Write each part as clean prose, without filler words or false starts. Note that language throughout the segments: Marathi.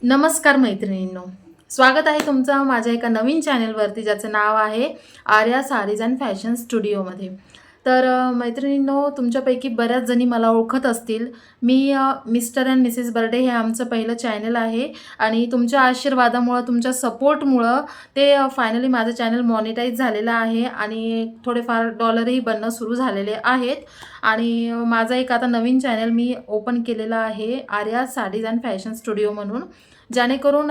नमस्कार मैत्रिणींनो, स्वागत आहे तुमचं माझ्या एका नवीन चॅनलवरती ज्याचं नाव आहे आर्या साडीज अँड फॅशन स्टुडिओमध्ये. तर मैत्रिणींनो, तुमच्यापैकी बऱ्याच जणी मला ओळखत असतील. मिस्टर अँड मिसेस बर्डे हे आमचं पहिलं चॅनल आहे आणि तुमच्या आशीर्वादामुळं, तुमच्या सपोर्टमुळं ते फायनली माझं चॅनल मॉनिटाईज झालेलं आहे आणि थोडेफार डॉलरही बनणं सुरू झालेले आहेत. आणि माझा एक आता नवीन चॅनल मी ओपन केलेला आहे, Arya sarees and fashion studio म्हणून, जेणेकरून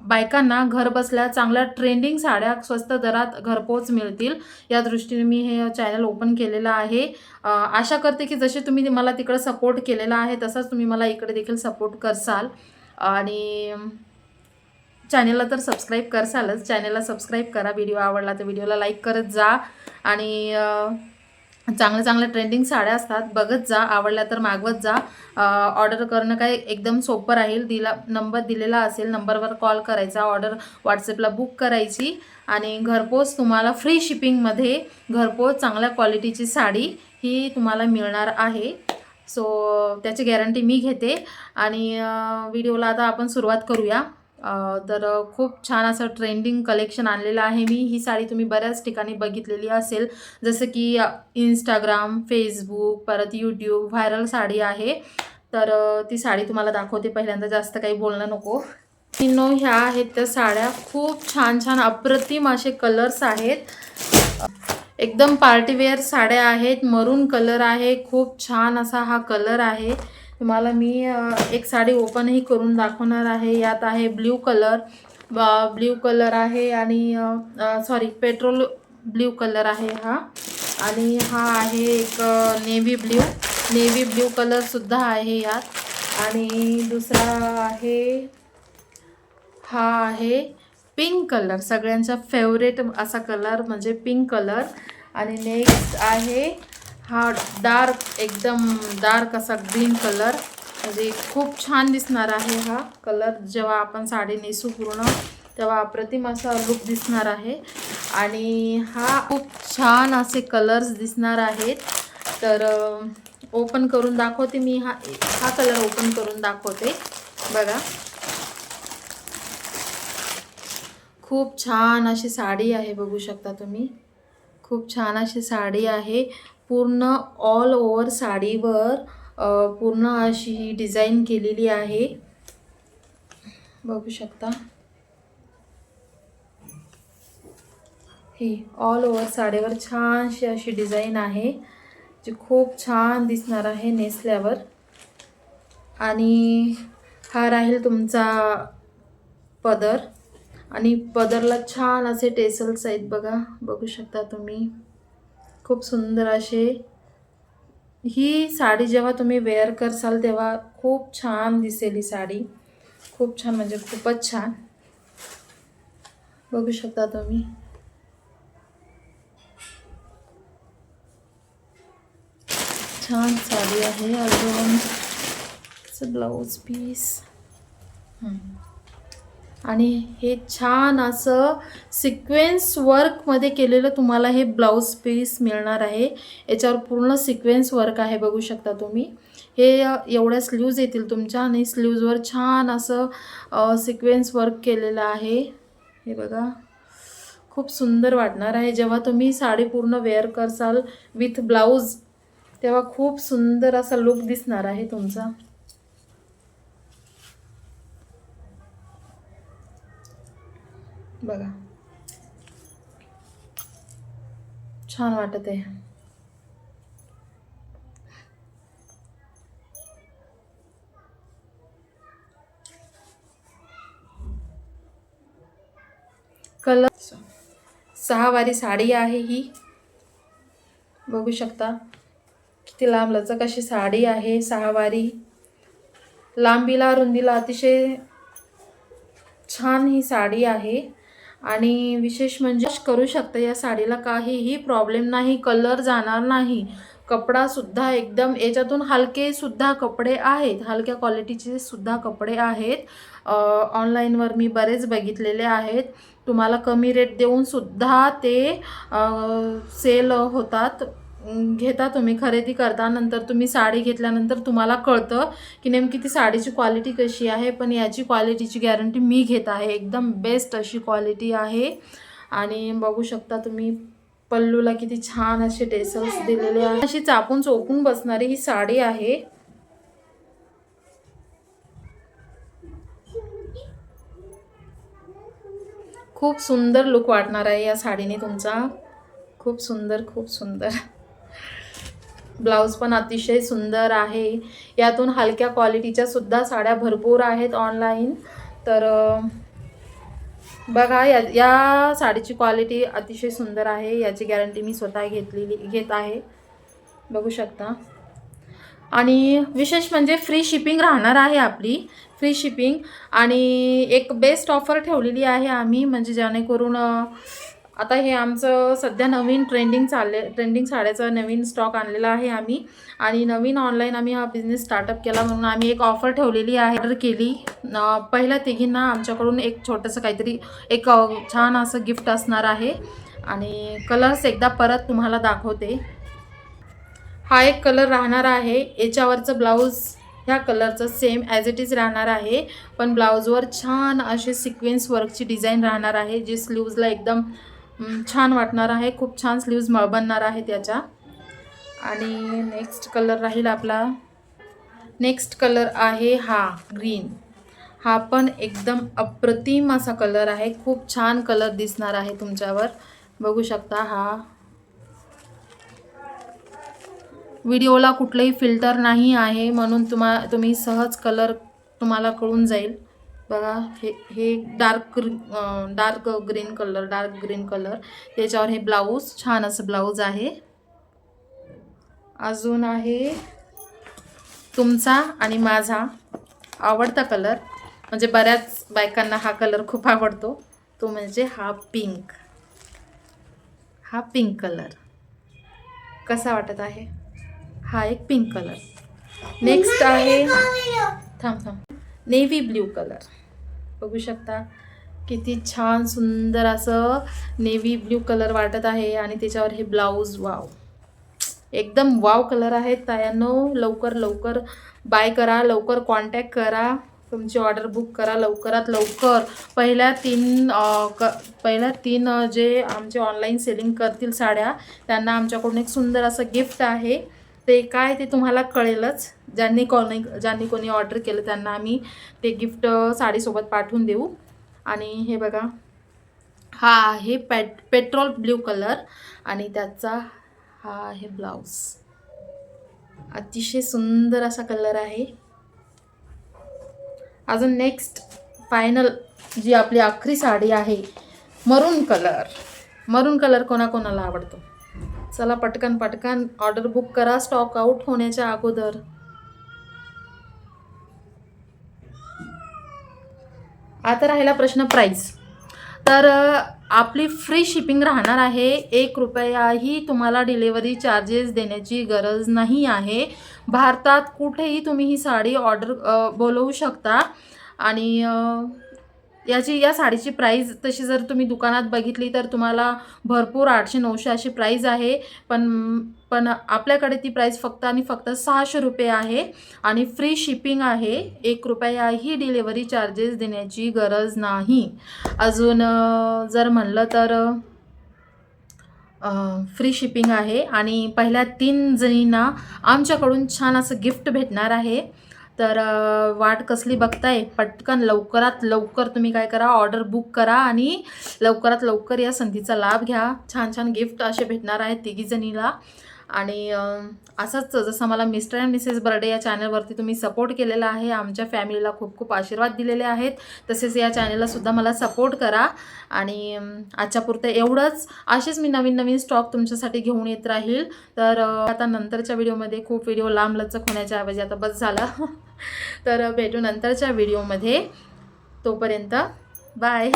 बायकांना घरबसल्या चांगल्या ट्रेंडिंग साड्या स्वस्त दरात घरपोच मिळतील, या दृष्टीने मी हे चॅनल ओपन केलेलं आहे. आशा करते की जसे तुम्ही मला तिकडे सपोर्ट केलेला आहे तसाच तुम्ही मला इकडे देखील सपोर्ट करसाल. आणि चॅनलला तर सबस्क्राईब करसालच. चॅनलला सबस्क्राईब करा, व्हिडिओ आवडला तर व्हिडिओला लाईक करत जा आणि चांगल्या चांगल्या ट्रेंडिंग साड्या असतात, बघत जा, आवडल्या तर मागवत जा. ऑर्डर करणं काय एकदम सोपं राहील. नंबर दिलेला असेल, नंबरवर कॉल करायचा, ऑर्डर व्हॉट्सअपला बुक करायची आणि घरपोच तुम्हाला फ्री शिपिंगमध्ये घरपोच चांगल्या क्वालिटीची साडी ही तुम्हाला मिळणार आहे. सो त्याची गॅरंटी मी घेते. आणि व्हिडिओला आता आपण सुरुवात करूया. तर खूप छान असं ट्रेंडिंग कलेक्शन आणलेलं आहे मी. ही साडी तुम्ही बऱ्याच ठिकाणी बघितलेली असेल, जसं की इंस्टाग्राम, फेसबुक, परत यूट्यूब व्हायरल साडी आहे. तर ती साडी तुम्हाला दाखवते. पहिल्यांदा जास्त काही बोलणं नको. ह्या आहेत त्या साड्या. खूप छान छान अप्रतिम असे कलर्स आहेत. एकदम पार्टीवेअर साड्या आहेत. मरून कलर आहे, खूप छान असा हा कलर आहे. तुम्हाला मी एक साडी ओपनही करून दाखवणार आहे. यात आहे ब्ल्यू कलर आहे आणि सॉरी पेट्रोल ब्ल्यू कलर आहे हा. आणि हा आहे एक नेव्ही ब्ल्यू कलरसुद्धा आहे यात. आणि दुसरा आहे, हा आहे पिंक कलर, सगळ्यांचा फेवरेट असा कलर म्हणजे पिंक कलर. आणि नेक्स्ट आहे हा एकदम डार्क असा ग्रीन कलर, म्हणजे खूप छान दिसणार आहे हा कलर. जेव्हा आपण साडी नेसू पूर्ण तेव्हा अप्रतिम असा लुक दिसणार आहे. आणि हा खूप छान असे कलर्स दिसणार आहेत. तर ओपन करून दाखवते मी. हा कलर ओपन करून दाखवते, बघा. खूप छान अशी साडी आहे, बघू शकता तुम्ही. खूप छान अशी साडी आहे. पूर्ण ऑल ओव्हर साडीवर पूर्ण अशी ही डिझाईन केलेली आहे, बघू शकता. ही ऑल ओव्हर साडीवर छानशी अशी डिझाईन आहे, जी खूप छान दिसणार आहे नेसल्यावर. आणि हा राहील तुमचा पदर. आणि पदरला छान असे टेसल्स आहेत, बघा, बघू शकता तुम्ही. खूप सुंदर असे. ही साडी जेव्हा तुम्ही वेअर करसाल तेव्हा खूप छान दिसेल ही साडी. खूप छान म्हणजे खूपच छान, बघू शकता तुम्ही. छान साडी आहे. अजून ब्लाऊज पीस आणि हे छान असं सिक्वेन्स वर्कमध्ये केलेलं तुम्हाला हे ब्लाऊज पीस मिळणार आहे. याच्यावर पूर्ण सिक्वेन्स वर्क आहे, बघू शकता तुम्ही. हे एवढ्या स्लीव्ज येतील तुमच्या आणि स्लीव्जवर छान असं सिक्वेन्स वर्क केलेलं आहे, हे बघा. खूप सुंदर वाटणार आहे जेव्हा तुम्ही साडी पूर्ण वेअर करसाल विथ ब्लाऊज, तेव्हा खूप सुंदर असा लुक दिसणार आहे तुमचा. बघा, छान वाटत आहे. कलर 6 वारी साडी आहे ही, बघू शकता. किती लांब लचक अशी साडी आहे. 6 वारी, लांबीला रुंदीला अतिशय छान ही साडी आहे. आणि विशेष म्हणजे करू शकता या साडीला, काहीही प्रॉब्लेम नाही, कलर जाणार नाही. कपडासुद्धा एकदम, याच्यातून हलके सुद्धा कपडे आहेत, हलक्या क्वालिटीचे सुद्धा कपडे आहेत. ऑनलाईनवर मी बरेच बघितलेले आहेत. तुम्हाला कमी रेट देऊन सुद्धा ते सेल होतात. घेता तुम्ही, खरेदी करता, नंतर तुम्ही साडी घेतल्यानंतर तुम्हाला कळतं की नेमकी ती साडीची क्वालिटी कशी आहे. पण याची क्वालिटीची गॅरंटी मी घेत आहे, एकदम बेस्ट अशी क्वालिटी आहे. आणि बघू शकता तुम्ही पल्लूला किती छान असे टेसल्स दिलेले आहे. अशी चापून चोपून बसणारी ही साडी आहे. खूप सुंदर लुक वाटणार आहे या साडीने तुमचा. खूप सुंदर, खूप सुंदर. ब्लाऊज पण अतिशय सुंदर आहे. यातून हलक्या क्वालिटीच्या सुद्धा साड्या भरपूर आहेत ऑनलाईन. तर बघा, या साडीची क्वालिटी अतिशय सुंदर आहे. याची गॅरंटी मी स्वतः घेत आहे, बघू शकता. आणि विशेष म्हणजे फ्री शिपिंग राहणार आहे आपली, फ्री शिपिंग. आणि एक बेस्ट ऑफर ठेवलेली आहे आम्ही, म्हणजे जेणेकरून आता हे आमचं सध्या नवीन ट्रेंडिंग साड्याचा नवीन स्टॉक आणलेला आहे आम्ही. आणि नवीन ऑनलाईन आम्ही हा बिझनेस स्टार्टअप केला म्हणून आम्ही एक ऑफर ठेवलेली आहे. ऑर्डर केली पहिल्या तिघींना आमच्याकडून एक छोटंसं काहीतरी एक छान असं गिफ्ट असणार आहे. आणि कलर्स एकदा परत तुम्हाला दाखवते. हा एक कलर राहणार आहे. याच्यावरचं ब्लाऊज ह्या कलरचं सेम ॲज इट इज राहणार आहे, पण ब्लाऊजवर छान असे सिक्वेन्स वर्कची डिझाईन राहणार आहे, जी स्लीव्जला एकदम छान वाटणार आहे. खूप छान स्लीव्ज बनणार आहे त्याच्या. आणि नेक्स्ट कलर राहील आपला. नेक्स्ट कलर आहे हा ग्रीन. हा पण एकदम अप्रतिम असा कलर आहे. खूप छान कलर दिसणार आहे तुमच्यावर, बघू शकता. हा व्हिडिओला कुठलंही फिल्टर नाही आहे, म्हणून तुम्ही सहज कलर तुम्हाला कळून जाईल. बघा, हे डार्क ग्रीन कलर, त्याच्यावर हे ब्लाऊज, छान असं ब्लाऊज आहे. अजून आहे तुमचा आणि माझा आवडता कलर, म्हणजे बऱ्याच बायकांना हा कलर खूप आवडतो, तो म्हणजे हा पिंक कलर. कसा वाटत आहे? हा एक पिंक कलर. नेक्स्ट आहे नेव्ही ब्ल्यू कलर. बघू शकता किती छान सुंदर असं नेव्ही ब्ल्यू कलर वाटत आहे. आणि त्याच्यावर हे ब्लाऊज, वाव, एकदम वाव कलर आहेत तायांनो. लवकर बाय करा, लवकर कॉन्टॅक्ट करा, तुमची ऑर्डर बुक करा लवकरात लवकर. पहिल्या तीन जे आमचे ऑनलाईन सेलिंग करतील साड्या, त्यांना आमच्याकडून एक सुंदर असं गिफ्ट आहे. ते काय ते तुम्हाला कळेलच. ज्यांनी कोणी ऑर्डर केलं त्यांना आम्ही ते गिफ्ट साडीसोबत पाठवून देऊ. आणि हे बघा, हा आहे पेट्रोल ब्ल्यू कलर आणि त्याचा हा आहे ब्लाऊज. अतिशय सुंदर असा कलर आहे. अजून नेक्स्ट फायनल जी आपली आखरी साडी आहे, मरून कलर कोणाकोणाला आवडतो? चला पटकन ऑर्डर बुक करा स्टॉक आउट होण्याच्या अगोदर. आता राहिला प्रश्न प्राईस. तर आपली फ्री शिपिंग राहणार आहे. 1 रुपयाही तुम्हाला डिलेवरी चार्जेस देण्याची गरज नाही आहे. भारतात कुठेही तुम्ही ही साडी बोलवू शकता. आणि या साडीची प्राईस तशी जर तुम्ही दुकानात बघितली तर तुम्हाला भरपूर 800-900 अशी प्राईस आहे. पण आपल्याकडे ती प्राईस फक्त आणि फक्त 600 रुपये आहे आणि फ्री शिपिंग आहे. 1 रुपयाही डिलेवरी चार्जेस देण्याची गरज नाही. अजून जर म्हणलं तर फ्री शिपिंग आहे. आणि पहिल्या 3 जणींना आमच्याकडून छान असं गिफ्ट भेटणार आहे. तर वाट कसली बघताय? पटकन लवकरात लवकर तुम्ही काय करा, ऑर्डर बुक करा आणि लवकरात लवकर या संधीचा लाभ घ्या. छान भेटणार असे भेटणार आहेत 3 जणीला. आणि असंच जसं मला मिस्टर अँड मिसेस बर्डे या चॅनलवरती तुम्ही सपोर्ट केलेला आहे, आमच्या फॅमिलीला खूप आशीर्वाद दिलेले आहेत, तसेच या चॅनलला मला सपोर्ट करा. आणि आजच्या पुरतं एवढंच. असेच मी नवीन स्टॉक तुमच्यासाठी घेऊन येत राहील. तर आता नंतरच्या व्हिडिओमध्ये खूप व्हिडिओ लांबलचक होण्याच्या ऐवजी आता बस झाला. तर भेटू नंतरच्या व्हिडिओमध्ये. तोपर्यंत बाय.